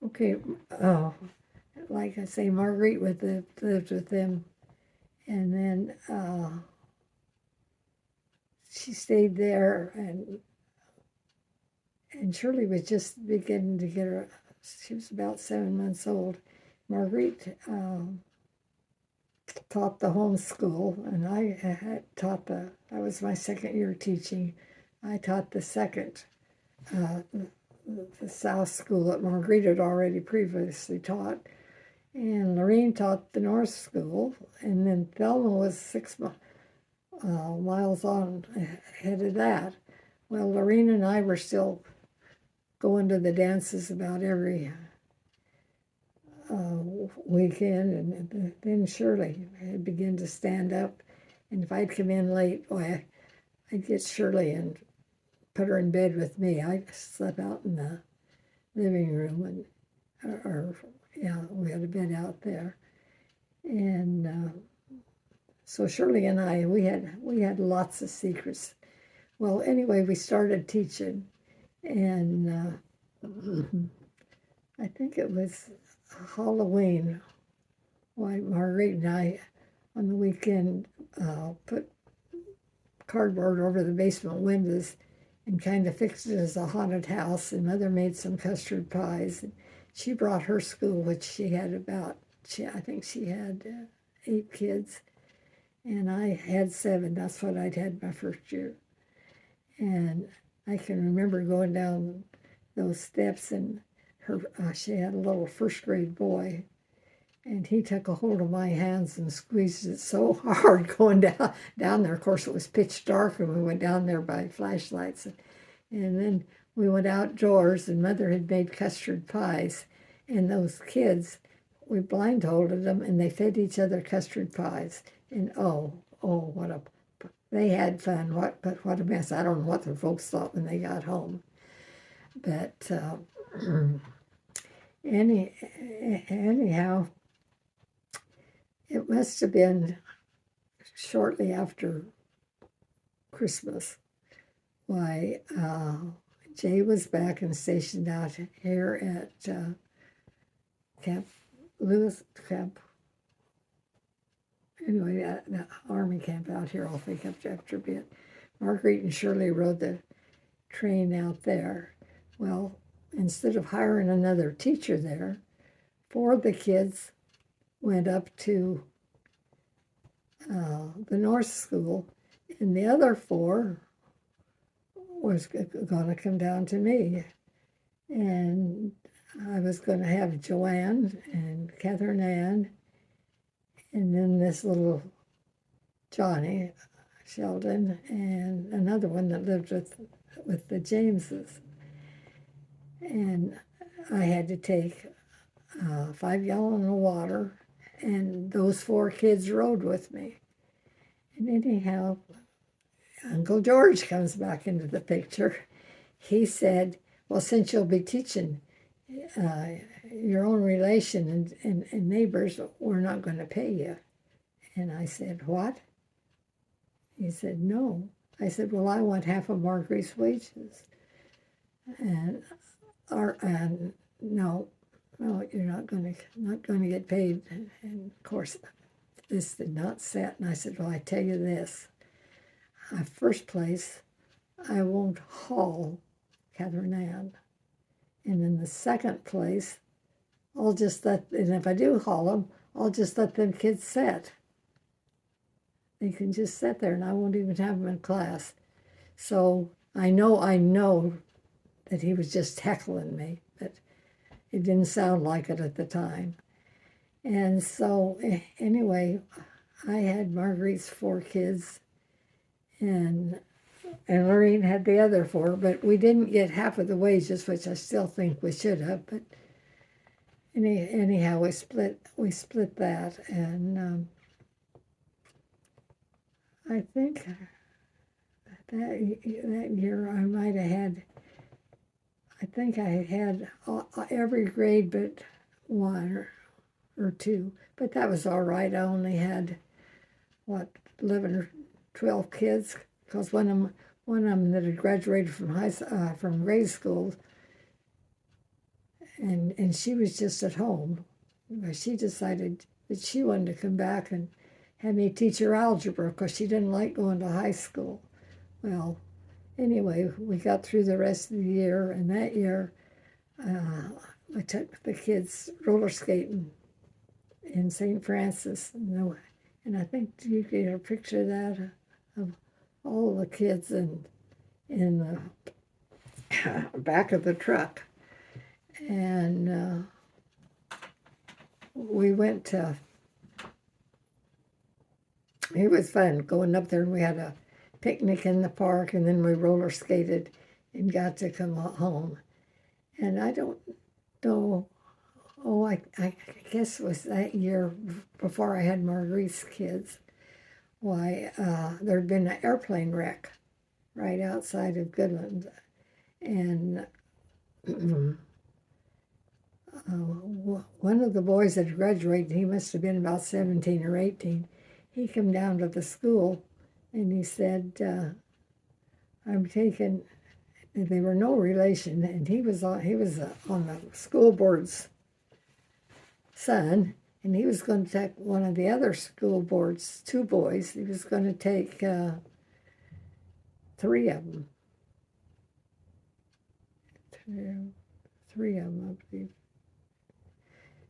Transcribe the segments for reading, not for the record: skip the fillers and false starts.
Okay, oh, like I say, Marguerite lived with them, and then she stayed there, and Shirley was just beginning to get her. She was about 7 months old. Marguerite taught the homeschool, and I had taught that was my second year teaching. I taught the second, uh, the South School that Marguerite had already previously taught. And Lorene taught the North School, and then Thelma was 6 miles on ahead of that. Well, Lorene and I were still going to the dances about every weekend, and then Shirley had begun to stand up. And if I'd come in late, boy, I'd get Shirley and put her in bed with me. I slept out in the living room, or yeah, we had a bed out there, and so Shirley and I, we had lots of secrets. Well, anyway, we started teaching, and I think it was Halloween. Why Marguerite and I, on the weekend, put cardboard over the basement windows and kind of fixed it as a haunted house. And Mother made some custard pies. And she brought her school, which she had I think she had 8 kids, and I had 7. That's what I'd had my first year. And I can remember going down those steps, and she had a little first grade boy, and he took a hold of my hands and squeezed it so hard going down there. Of course, it was pitch dark, and we went down there by flashlights. And then we went outdoors, and Mother had made custard pies, and those kids, we blindfolded them, and they fed each other custard pies. And what a they had fun. But what a mess! I don't know what the folks thought when they got home. But anyhow, it must have been shortly after Christmas. Why, Jay was back and stationed out here at Camp Lewis Camp. Anyway, the Army camp out here. I'll think up after a bit. Marguerite and Shirley rode the train out there. Well, instead of hiring another teacher there, 4 of the kids went up to the North School, and the other 4 was going to come down to me. And I was going to have Joanne and Catherine Ann, and then this little Johnny Sheldon, and another one that lived with the Jameses. And I had to take 5 gallons of water, and those 4 kids rode with me. And anyhow, Uncle George comes back into the picture. He said, well, since you'll be teaching your own relation and neighbors, we're not going to pay you. And I said, what? He said, no. I said, well, I want half of Marguerite's wages. And no, you're not going to get paid. And of course, this did not set. And I said, well, I tell you this. First place, I won't haul Catherine Ann. And in the second place, and if I do haul them, I'll just let them kids sit. They can just sit there, and I won't even have them in class. So I know that he was just heckling me, but it didn't sound like it at the time. And so anyway, I had Marguerite's 4 kids, and Lorene had the other 4, but we didn't get half of the wages, which I still think we should have. But anyhow, we split that, and I think that year I might have had. I think I had every grade but 1 or 2, but that was all right. I only had 11 or 12 kids, because one of them that had graduated from grade school and she was just at home. But she decided that she wanted to come back and have me teach her algebra because she didn't like going to high school. Well, anyway, we got through the rest of the year, and that year I took the kids roller skating in St. Francis, and I think you get a picture of that, of all the kids in the back of the truck. And we went to, it was fun going up there, and we had a picnic in the park, and then we roller skated and got to come home. And I don't know, I guess it was that year before I had Marguerite's kids, why there'd been an airplane wreck right outside of Goodland. And one of the boys that graduated, he must have been about 17 or 18, he came down to the school and he said, I'm taking, and they were no relation, and he was on the school board's son, and he was going to take one of the other school board's two boys. He was going to take three of them. Three of them, I believe.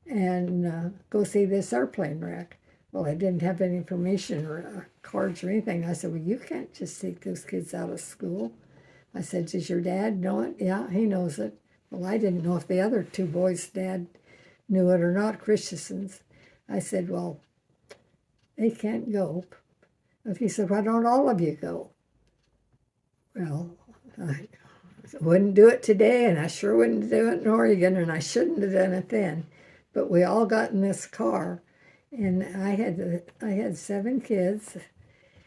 And go see this airplane wreck. Well, I didn't have any permission or cards or anything. I said, well, you can't just take those kids out of school. I said, does your dad know it? Yeah, he knows it. Well, I didn't know if the other two boys' dad knew it or not, Christensen's. I said, well, they can't go. But he said, why don't all of you go? Well, I wouldn't do it today, and I sure wouldn't do it in Oregon, and I shouldn't have done it then. But we all got in this car, and I had 7 kids,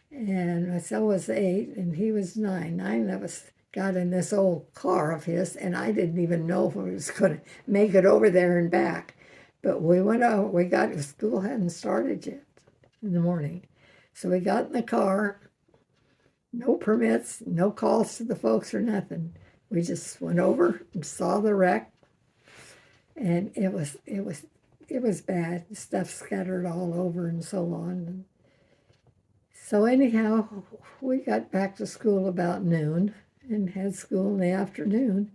and myself was 8, and he was 9. 9 of us got in this old car of his, and I didn't even know if we was going to make it over there and back. But we went out. We got, school hadn't started yet in the morning, so we got in the car. No permits, no calls to the folks or nothing. We just went over and saw the wreck, and it was bad. Stuff scattered all over and so on. So anyhow, we got back to school about noon and had school in the afternoon.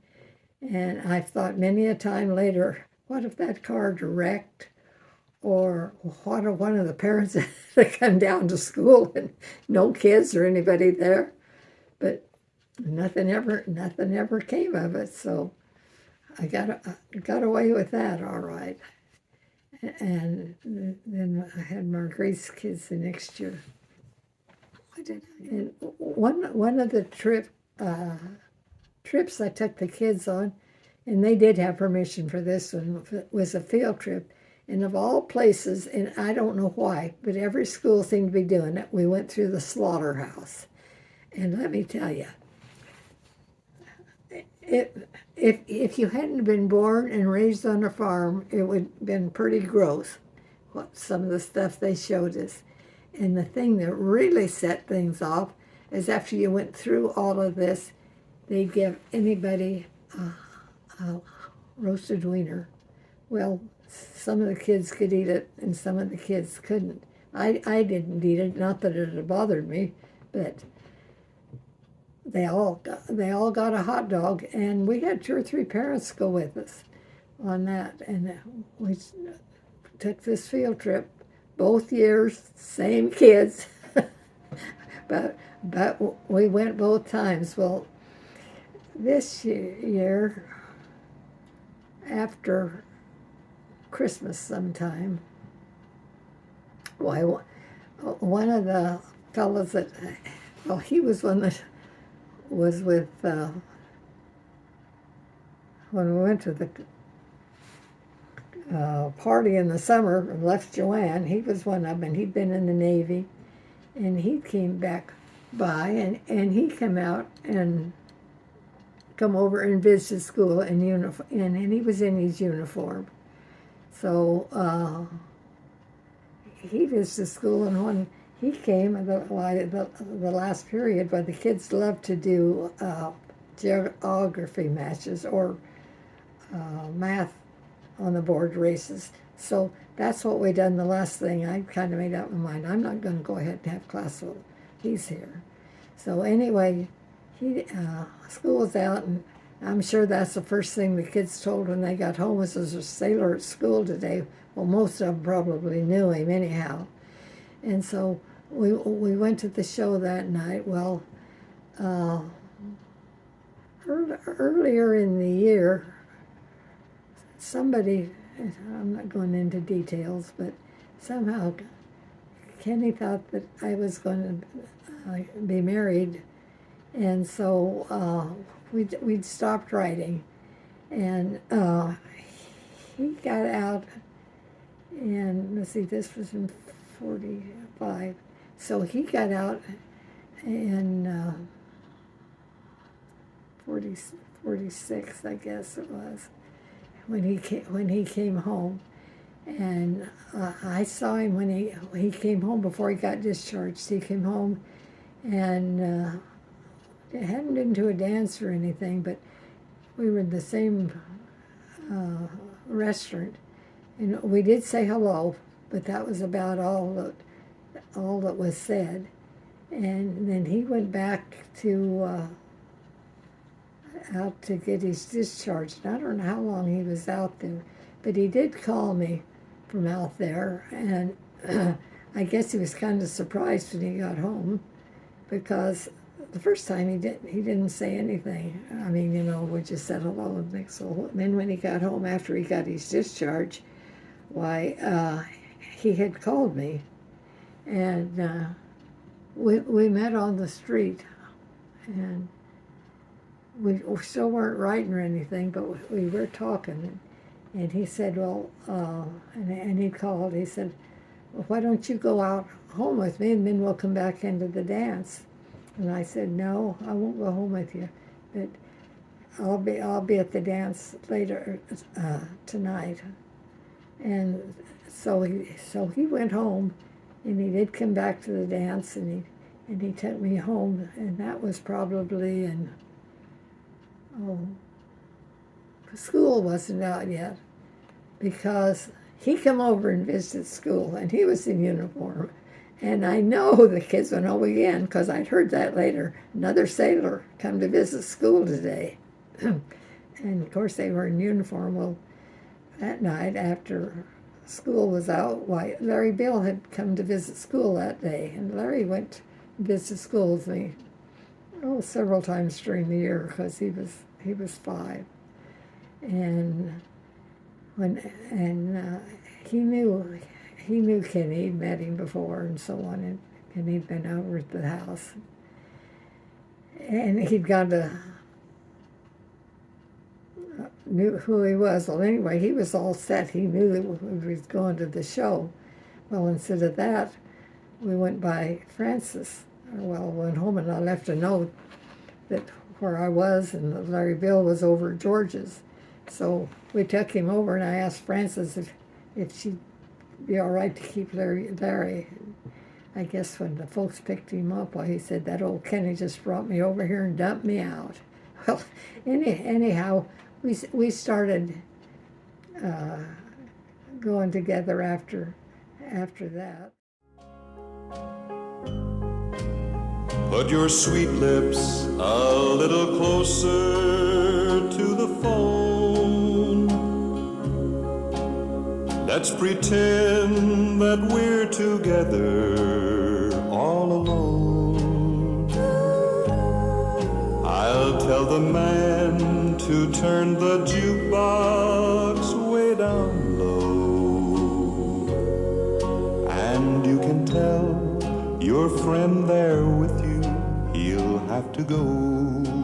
And I've thought many a time later, what if that car wrecked? Or what if one of the parents had come down to school and no kids or anybody there? But nothing ever came of it. So I got away with that all right. And then I had Marguerite's kids the next year. And one of the trips I took the kids on, and they did have permission for this one, was a field trip. And of all places, and I don't know why, but every school seemed to be doing it, we went through the slaughterhouse. And let me tell you, if you hadn't been born and raised on a farm, it would have been pretty gross, what some of the stuff they showed us. And the thing that really set things off is after you went through all of this, they'd give anybody a roasted wiener. Well, some of the kids could eat it and some of the kids couldn't. I didn't eat it, not that it had bothered me, but they all got a hot dog, and we had 2 or 3 parents go with us on that, and we took this field trip both years, same kids, but we went both times. Well, this year, after Christmas sometime, why, one of the fellows that, well, he was one that was with, when we went to the party in the summer and left Joanne, he was one of them, and he'd been in the Navy, and he came back by, and he came out and come over and visit school in uniform, and he was in his uniform. So he visited school, and when he came, the last period, but the kids loved to do geography matches or math on the board races. So that's what we done. The last thing, I kind of made up my mind. I'm not going to go ahead and have class while he's here. So anyway, school was out, and I'm sure that's the first thing the kids told when they got home was there's a sailor at school today. Well, most of them probably knew him anyhow. And so we went to the show that night. Well, earlier in the year, somebody, I'm not going into details, but somehow Kenny thought that I was going to be married, and so we'd stopped writing, and he got out, and let's see, this was in 45, so he got out in 46, I guess it was, when he came home, and I saw him when he came home before he got discharged. He came home, and hadn't been to a dance or anything, but we were in the same restaurant, and we did say hello, but that was about all that was said. And then he went back to out to get his discharge. And I don't know how long he was out there, but he did call me from out there, and I guess he was kind of surprised when he got home, because the first time he didn't say anything. I mean, we just said hello and things. So then when he got home after he got his discharge, why, he had called me, and we met on the street, and we still weren't writing or anything, but we were talking, and he said, well, and he called, he said, well, why don't you go out home with me, and then we'll come back into the dance. And I said, no, I won't go home with you, but I'll be at the dance later tonight. And so he went home, and he did come back to the dance, and he took me home, and that was probably in, school wasn't out yet, because he come over and visited school, and he was in uniform. And I know the kids went home again, because I'd heard that later. Another sailor come to visit school today. And of course they were in uniform. Well, that night after school was out, why, Larry Bill had come to visit school that day. And Larry went to visit school with me several times during the year, because he was 5. And he knew Kenny. He'd met him before and so on, and he'd been over at the house, and he'd gone to knew who he was. Well, anyway, he was all set. He knew that we was going to the show. Well, instead of that, we went by Francis. Went home, and I left a note that where I was, and Larry Bill was over at George's. So we took him over, and I asked Francis if she'd be all right to keep Larry. I guess when the folks picked him up, he said, that old Kenny just brought me over here and dumped me out. Well, anyhow, we started going together after that. Put your sweet lips a little closer to the phone. Let's pretend that we're together all alone. I'll tell the man to turn the jukebox way down low. And you can tell your friend there with you, he'll have to go.